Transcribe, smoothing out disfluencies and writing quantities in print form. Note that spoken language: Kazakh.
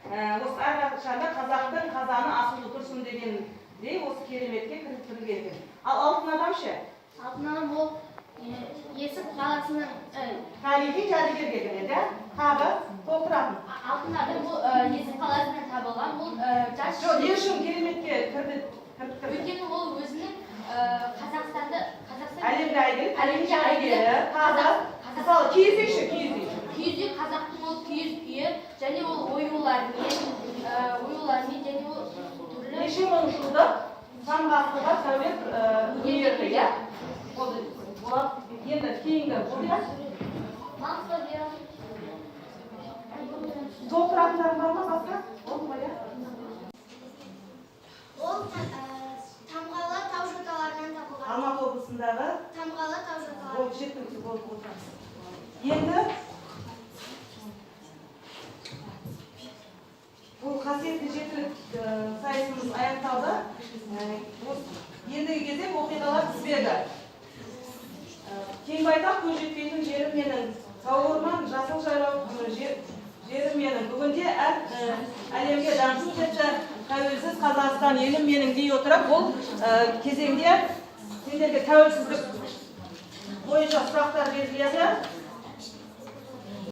осы әрқашанда қазақтың қазаны асулы тұрсын дегендей осы кереметке кіріктірілген екен. Ал алтын адам ше? Алтын адам ол Есік қаласының тарихи жәдігер келген, тағы толтыратын. Алтын адам бұл Есік қаласынан табылған, бұл жас. Жоқ, не үшін кереметке кірді? Өйткені ол өзінің Қазақстанды әлемге әйгілі, тағы мысалы киіз үй ше, киіз үй. Киіз үй қазақтың ол киіз үйі, және ол оюлармен, және ол түрлі. Неше мың жылдық самғақлыға сәулет өнері, иә? Енді кейінгі бұл иә? Толтыратындарың бар ма басқа? Ол ма иә? Ол Тамғалы тау жоталарынан табылған. Алматы облысындағы Тамғалы тау жоталары. ол жеткілікті болып отырады. Енді бұл қасиетті жетілік сайысымыз аяқталды. Ендігі кезде оқиғалар тізбегі. Кең байтақ көз жетпейтін жерім менің, тау орман жасыл жайлау жерім менің. Бүгінде әлемге даншу жетті тәуелсіз Қазақстан елім менің дей отырып, бұл кезеңде сендерге тәуелсіздік бойынша сұрақтар беріледі.